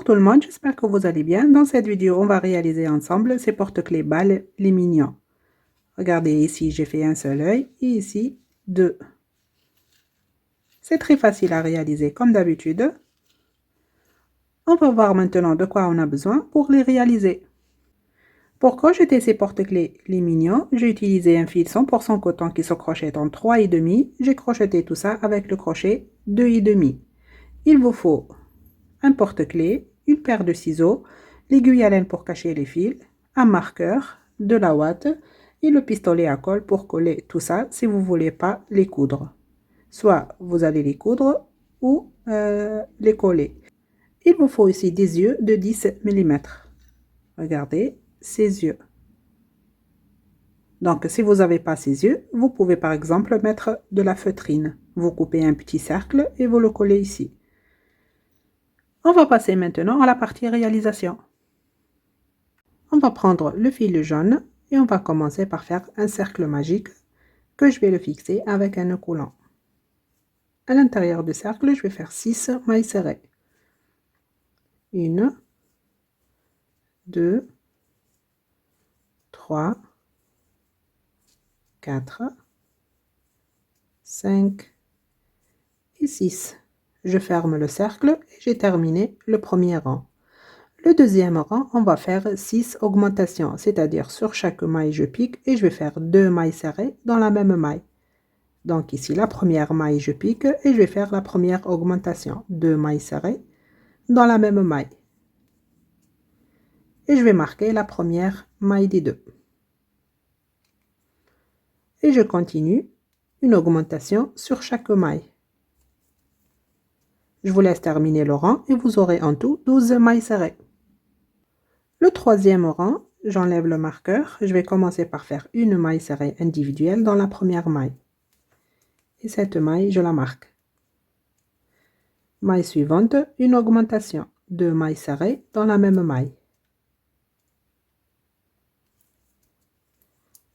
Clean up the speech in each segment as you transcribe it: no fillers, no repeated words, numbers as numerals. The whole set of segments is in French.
Bonjour tout le monde, j'espère que vous allez bien. Dans cette vidéo, on va réaliser ensemble ces porte-clés balles, les mignons. Regardez ici, j'ai fait un seul œil et ici, deux. C'est très facile à réaliser comme d'habitude. On va voir maintenant de quoi on a besoin pour les réaliser. Pour crocheter ces porte-clés, les mignons, j'ai utilisé un fil 100% coton qui se crochette en 3,5. J'ai crocheté tout ça avec le crochet 2,5. Il vous faut un porte-clés, une paire de ciseaux, l'aiguille à laine pour cacher les fils, un marqueur, de la ouate et le pistolet à colle pour coller tout ça si vous ne voulez pas les coudre. Soit vous allez les coudre ou les coller. Il vous faut aussi des yeux de 10 mm. Regardez ces yeux. Donc si vous n'avez pas ces yeux, vous pouvez par exemple mettre de la feutrine. Vous coupez un petit cercle et vous le collez ici. On va passer maintenant à la partie réalisation. On va prendre le fil jaune et on va commencer par faire un cercle magique que je vais le fixer avec un nœud coulant. À l'intérieur du cercle, je vais faire 6 mailles serrées. 1, 2, 3, 4, 5 et 6. Je ferme le cercle et j'ai terminé le premier rang. Le deuxième rang, on va faire 6 augmentations, c'est-à-dire sur chaque maille, je pique et je vais faire 2 mailles serrées dans la même maille. Donc ici, la première maille, je pique et je vais faire la première augmentation. 2 mailles serrées dans la même maille. Et je vais marquer la première maille des deux. Et je continue une augmentation sur chaque maille. Je vous laisse terminer le rang et vous aurez en tout 12 mailles serrées. Le troisième rang, j'enlève le marqueur. Je vais commencer par faire une maille serrée individuelle dans la première maille. Et cette maille, je la marque. Maille suivante, une augmentation. 2 mailles serrées dans la même maille.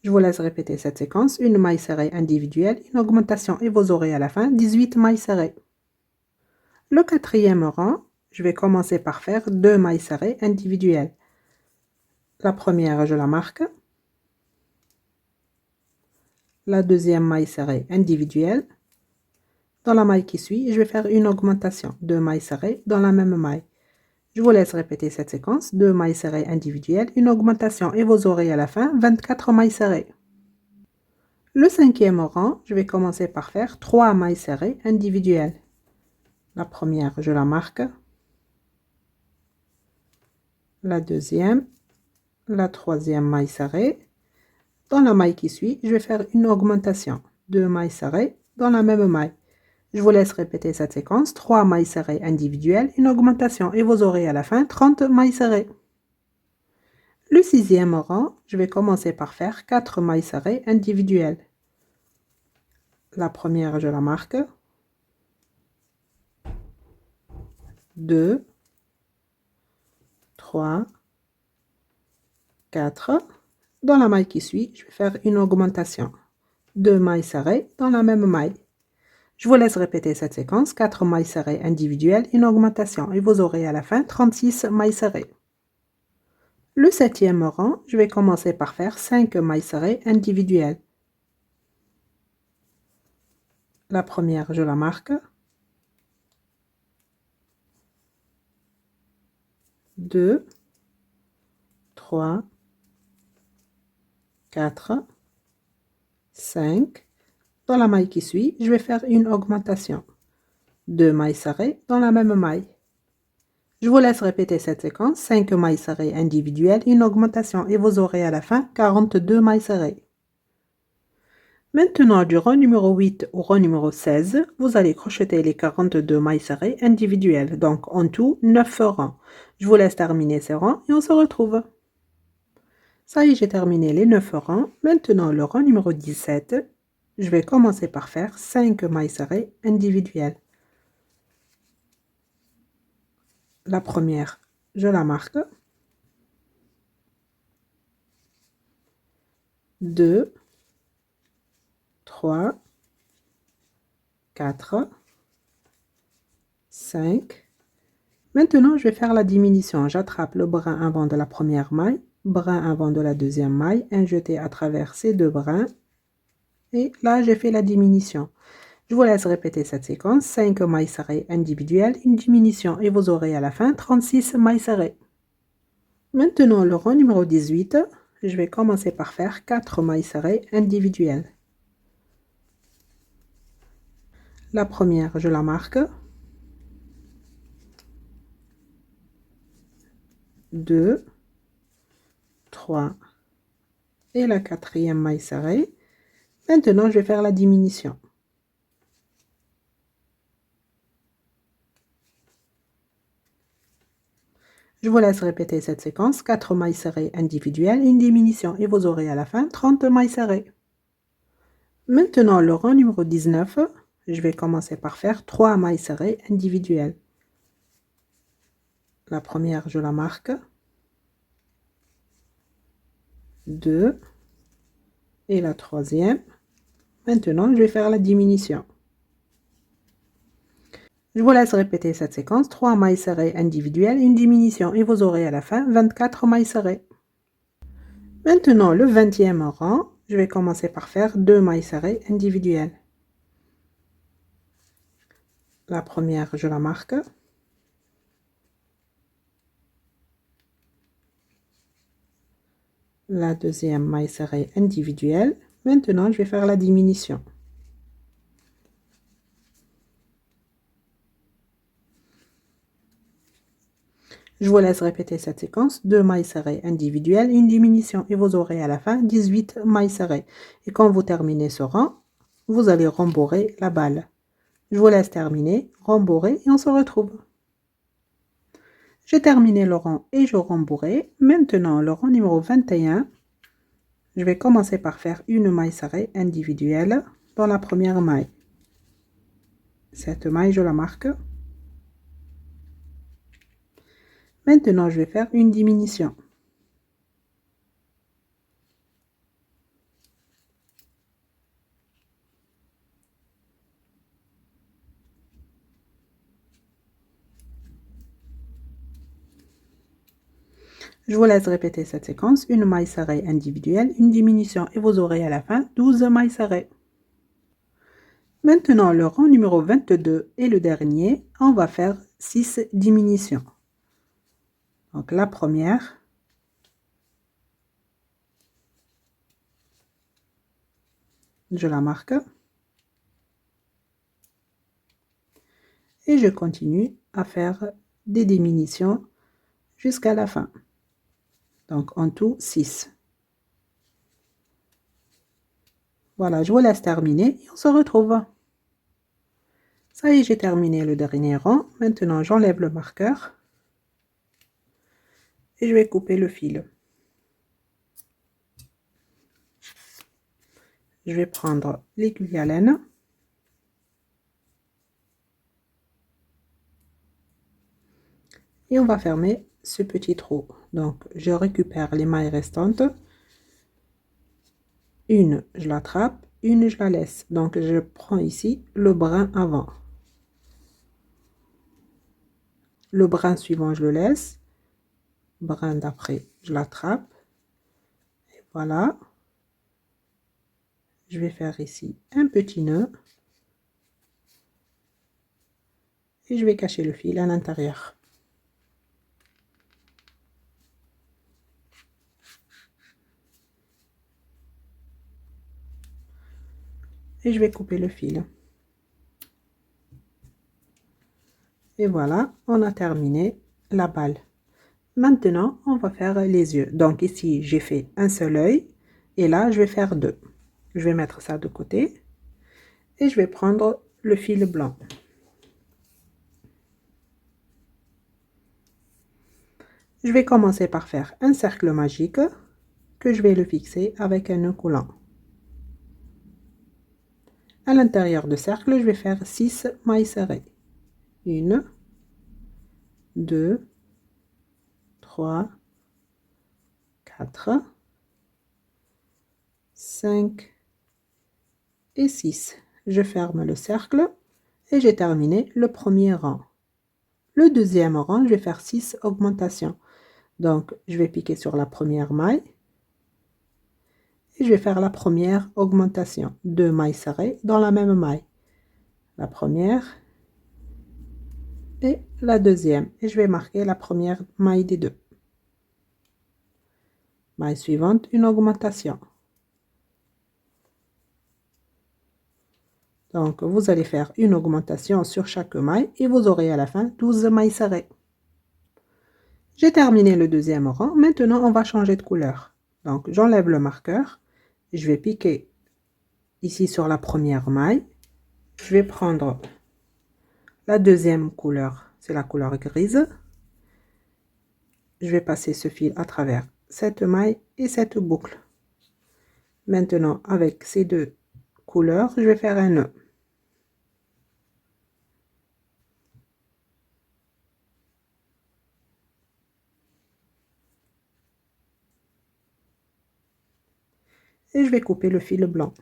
Je vous laisse répéter cette séquence. Une maille serrée individuelle, une augmentation et vous aurez à la fin 18 mailles serrées. Le quatrième rang, je vais commencer par faire 2 mailles serrées individuelles. La première, je la marque. La deuxième maille serrée individuelle. Dans la maille qui suit, je vais faire une augmentation. 2 mailles serrées dans la même maille. Je vous laisse répéter cette séquence. 2 mailles serrées individuelles, une augmentation et vous aurez à la fin 24 mailles serrées. Le cinquième rang, je vais commencer par faire 3 mailles serrées individuelles. La première, je la marque. La deuxième, la troisième maille serrée. Dans la maille qui suit, je vais faire une augmentation. 2 mailles serrées dans la même maille. Je vous laisse répéter cette séquence. 3 mailles serrées individuelles, une augmentation et vous aurez à la fin 30 mailles serrées. Le sixième rang, je vais commencer par faire 4 mailles serrées individuelles. La première, je la marque. 2, 3, 4. Dans la maille qui suit, je vais faire une augmentation. 2 mailles serrées dans la même maille. Je vous laisse répéter cette séquence. 4 mailles serrées individuelles, une augmentation et vous aurez à la fin 36 mailles serrées. Le septième rang, je vais commencer par faire 5 mailles serrées individuelles. La première, je la marque. 2, 3, 4, 5. Dans la maille qui suit, je vais faire une augmentation. 2 mailles serrées dans la même maille. Je vous laisse répéter cette séquence. 5 mailles serrées individuelles, une augmentation et vous aurez à la fin 42 mailles serrées. Maintenant, du rang numéro 8 au rang numéro 16, vous allez crocheter les 42 mailles serrées individuelles. Donc en tout, 9 rangs. Je vous laisse terminer ces rangs et on se retrouve. Ça y est, j'ai terminé les 9 rangs. Maintenant, le rang numéro 17, je vais commencer par faire 5 mailles serrées individuelles. La première, je la marque. 2, 3, 4, 5 Maintenant, je vais faire la diminution. J'attrape le brin avant de la première maille, brin avant de la deuxième maille, un jeté à travers ces deux brins. Et là, j'ai fait la diminution. Je vous laisse répéter cette séquence. 5 mailles serrées individuelles, une diminution et vous aurez à la fin 36 mailles serrées. Maintenant, le rang numéro 18, je vais commencer par faire 4 mailles serrées individuelles. La première, je la marque. 2, 3 et la quatrième maille serrée. Maintenant, je vais faire la diminution. Je vous laisse répéter cette séquence. 4 mailles serrées individuelles, une diminution et vous aurez à la fin 30 mailles serrées. Maintenant, le rang numéro 19, je vais commencer par faire 3 mailles serrées individuelles. La première, je la marque. 2 et la troisième. Maintenant, je vais faire la diminution. Je vous laisse répéter cette séquence. 3 mailles serrées individuelles, une diminution et vous aurez à la fin 24 mailles serrées. Maintenant, le 20e rang, je vais commencer par faire 2 mailles serrées individuelles. La première, je la marque. La deuxième maille serrée individuelle. Maintenant, je vais faire la diminution. Je vous laisse répéter cette séquence. 2 mailles serrées individuelles, une diminution et vous aurez à la fin 18 mailles serrées. Et quand vous terminez ce rang, vous allez rembourrer la balle. Je vous laisse terminer, rembourrer et on se retrouve. J'ai terminé le rang et je rembourrai. Maintenant, le rang numéro 21, je vais commencer par faire une maille serrée individuelle dans la première maille. Cette maille, je la marque. Maintenant, je vais faire une diminution. Je vous laisse répéter cette séquence. Une maille serrée individuelle, une diminution et vous aurez à la fin 12 mailles serrées. Maintenant, le rang numéro 22 et le dernier, on va faire 6 diminutions. Donc la première, je la marque. Et je continue à faire des diminutions jusqu'à la fin. Donc en tout 6. Voilà, je vous laisse terminer et on se retrouve. Ça y est, j'ai terminé le dernier rang. Maintenant, j'enlève le marqueur et je vais couper le fil. Je vais prendre l'aiguille à laine. Et on va fermer ce petit trou. Donc, je récupère les mailles restantes. Une, je l'attrape. Une, je la laisse. Donc, je prends ici le brin avant. Le brin suivant, je le laisse. Brin d'après, je l'attrape. Et voilà. Je vais faire ici un petit nœud. Et je vais cacher le fil à l'intérieur. Et je vais couper le fil. Et voilà, on a terminé la balle. Maintenant, on va faire les yeux. Donc ici, j'ai fait un seul œil. Et là, je vais faire deux. Je vais mettre ça de côté. Et je vais prendre le fil blanc. Je vais commencer par faire un cercle magique que je vais le fixer avec un nœud coulant. À l'intérieur du cercle, je vais faire 6 mailles serrées. 1, 2, 3, 4, 5 et 6. Je ferme le cercle et j'ai terminé le premier rang. Le deuxième rang, je vais faire 6 augmentations. Donc, je vais piquer sur la première maille. Et je vais faire la première augmentation. 2 mailles serrées dans la même maille. La première et la deuxième. Et je vais marquer la première maille des deux. Maille suivante, une augmentation. Donc, vous allez faire une augmentation sur chaque maille et vous aurez à la fin 12 mailles serrées. J'ai terminé le deuxième rang. Maintenant, on va changer de couleur. Donc, j'enlève le marqueur. Je vais piquer ici sur la première maille. Je vais prendre la deuxième couleur, c'est la couleur grise. Je vais passer ce fil à travers cette maille et cette boucle. Maintenant, avec ces deux couleurs, je vais faire un nœud. Et je vais couper le fil blanc.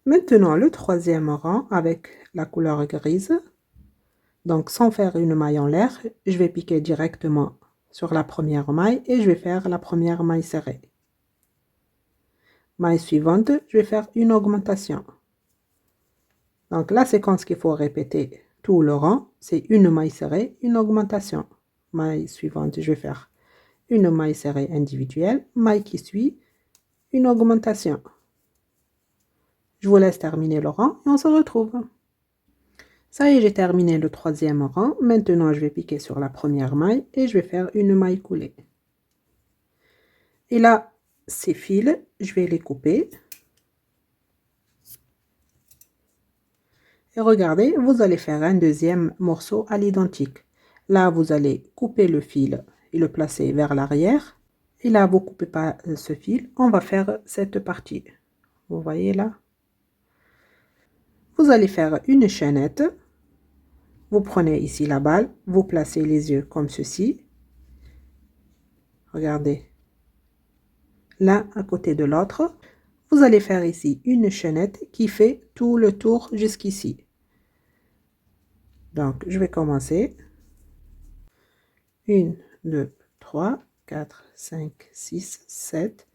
Maintenant, le troisième rang avec la couleur grise. Donc, sans faire une maille en l'air, je vais piquer directement sur la première maille et je vais faire la première maille serrée. Maille suivante, je vais faire une augmentation. Donc, la séquence qu'il faut répéter tout le rang, c'est une maille serrée, une augmentation. Maille suivante, je vais faire une maille serrée individuelle, maille qui suit, une augmentation. Je vous laisse terminer le rang et on se retrouve. Ça y est, j'ai terminé le troisième rang. Maintenant, je vais piquer sur la première maille et je vais faire une maille coulée. Et là, ces fils, je vais les couper. Et regardez, vous allez faire un deuxième morceau à l'identique. Là, vous allez couper le fil et le placer vers l'arrière. Et là, vous ne coupez pas ce fil. On va faire cette partie. Vous voyez là? Vous allez faire une chaînette. Vous prenez ici la balle. Vous placez les yeux comme ceci. Regardez. L'un à côté de l'autre. Vous allez faire ici une chaînette qui fait tout le tour jusqu'ici. Donc, je vais commencer. 1, 2, 3, 4, 5, 6, 7,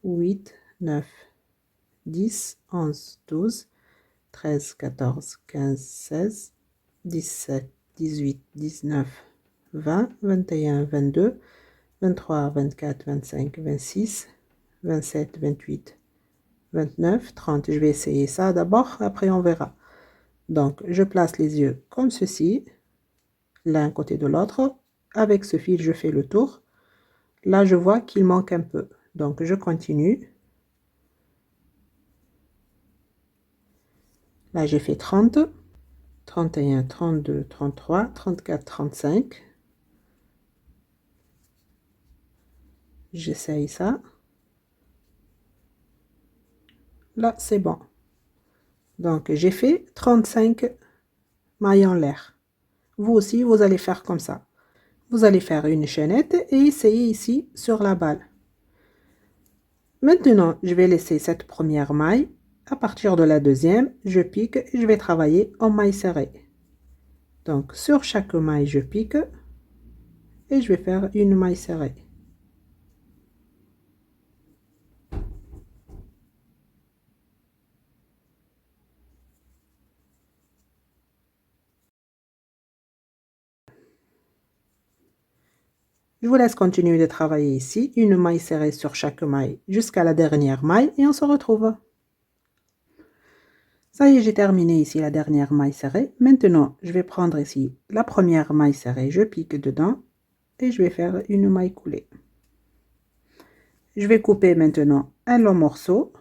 8, 9, 10, 11, 12, 13, 14, 15, 16, 17, 18, 19, 20, 21, 22, 23, 24, 25, 26, 27, 28, 29, 30. Je vais essayer ça d'abord, après on verra. Donc, je place les yeux comme ceci, l'un côté de l'autre. Avec ce fil, je fais le tour. Là, je vois qu'il manque un peu. Donc, je continue. Là, j'ai fait 30, 31, 32, 33, 34, 35. J'essaye ça. Là, c'est bon. Donc, j'ai fait 35 mailles en l'air. Vous aussi, vous allez faire comme ça. Vous allez faire une chaînette et essayer ici sur la balle. Maintenant, je vais laisser cette première maille. À partir de la deuxième, je pique et je vais travailler en maille serrée. Donc, sur chaque maille, je pique et je vais faire une maille serrée. Je vous laisse continuer de travailler ici, une maille serrée sur chaque maille jusqu'à la dernière maille et on se retrouve. Ça y est, j'ai terminé ici la dernière maille serrée. Maintenant, je vais prendre ici la première maille serrée, je pique dedans et je vais faire une maille coulée. Je vais couper maintenant un long morceau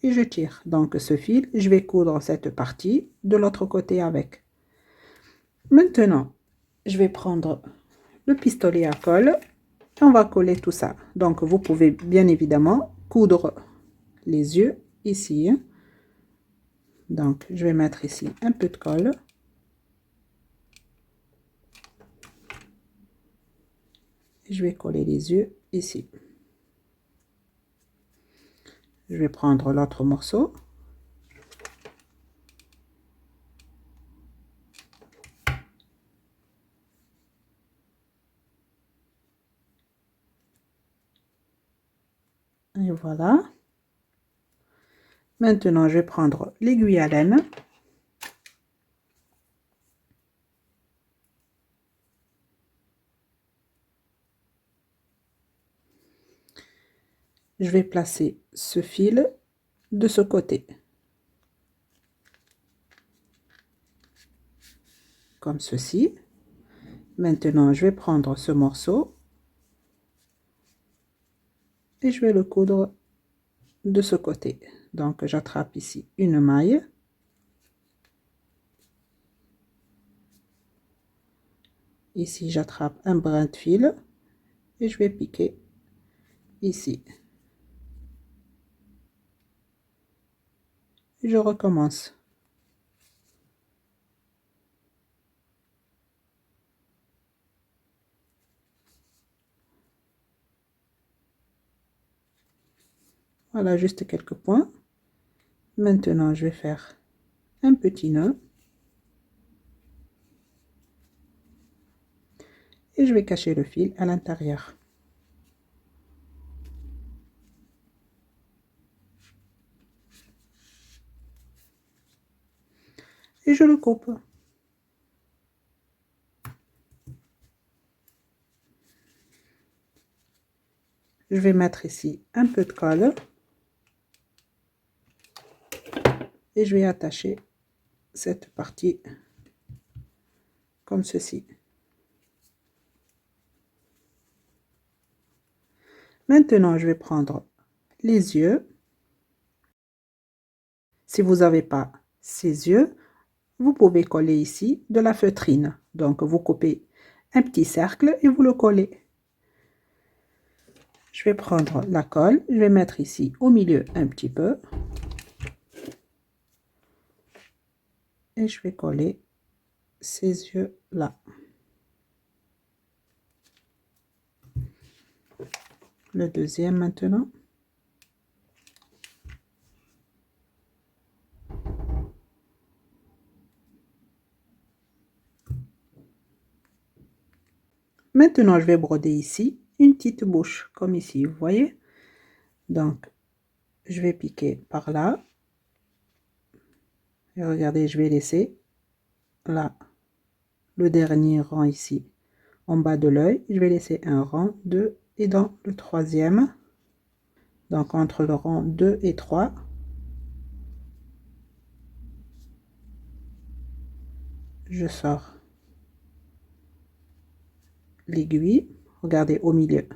et je tire. Donc ce fil, je vais coudre cette partie de l'autre côté avec. Maintenant, je vais prendre le pistolet à colle et on va coller tout ça. Donc vous pouvez bien évidemment coudre les yeux ici. Donc je vais mettre ici un peu de colle. Je vais coller les yeux ici. Je vais prendre l'autre morceau. Et voilà. Maintenant, je vais prendre l'aiguille à laine. Je vais placer ce fil de ce côté. Comme ceci. Maintenant, je vais prendre ce morceau et je vais le coudre de ce côté. Donc, j'attrape ici une maille. Ici, j'attrape un brin de fil et je vais piquer ici. Je recommence. Voilà, juste quelques points. Maintenant, je vais faire un petit nœud. Et je vais cacher le fil à l'intérieur. Et je le coupe. Je vais mettre ici un peu de colle. Et je vais attacher cette partie comme ceci. Maintenant, je vais prendre les yeux. Si vous n'avez pas ces yeux, vous pouvez coller ici de la feutrine. Donc, vous coupez un petit cercle et vous le collez. Je vais prendre la colle, je vais mettre ici au milieu un petit peu. Et je vais coller ces yeux-là. Le deuxième maintenant. Maintenant, je vais broder ici une petite bouche, comme ici, vous voyez. Donc, je vais piquer par là. Et regardez, je vais laisser là le dernier rang ici, en bas de l'œil. Je vais laisser un rang, 2 et dans le troisième. Donc, entre le rang 2 et 3. Je sors l'aiguille. Regardez au milieu,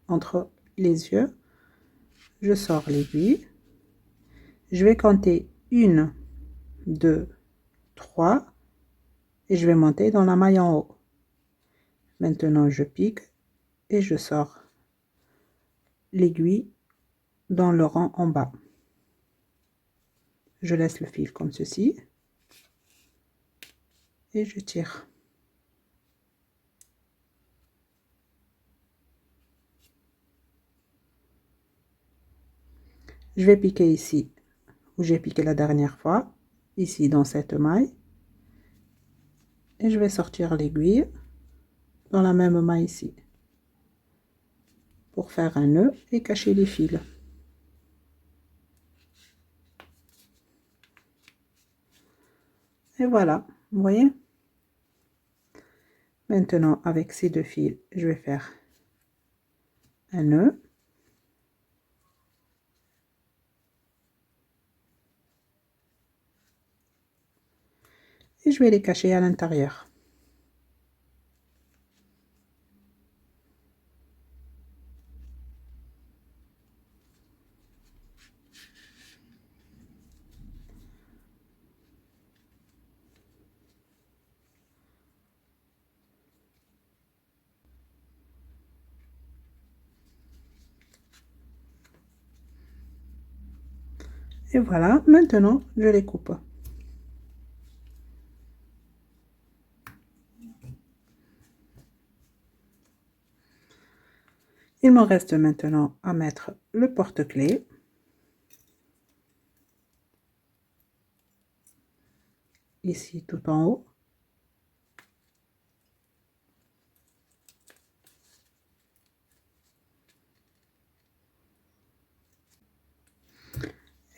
entre les yeux. Je sors l'aiguille. Je vais compter 1, 2, 3 et je vais monter dans la maille en haut. Maintenant, je pique et je sors l'aiguille dans le rang en bas. Je laisse le fil comme ceci et je tire. Je vais piquer ici où j'ai piqué la dernière fois, ici dans cette maille, et je vais sortir l'aiguille dans la même maille ici pour faire un nœud et cacher les fils. Et voilà, vous voyez. Maintenant, avec ces deux fils, je vais faire un nœud. Et je vais les cacher à l'intérieur. Et voilà, maintenant, je les coupe. Il me reste maintenant à mettre le porte-clés. ici tout en haut.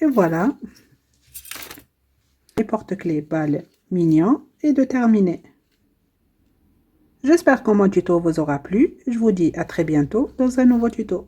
Et voilà, les porte-clés balles mignons et de terminer. J'espère que mon tuto vous aura plu. Je vous dis à très bientôt dans un nouveau tuto.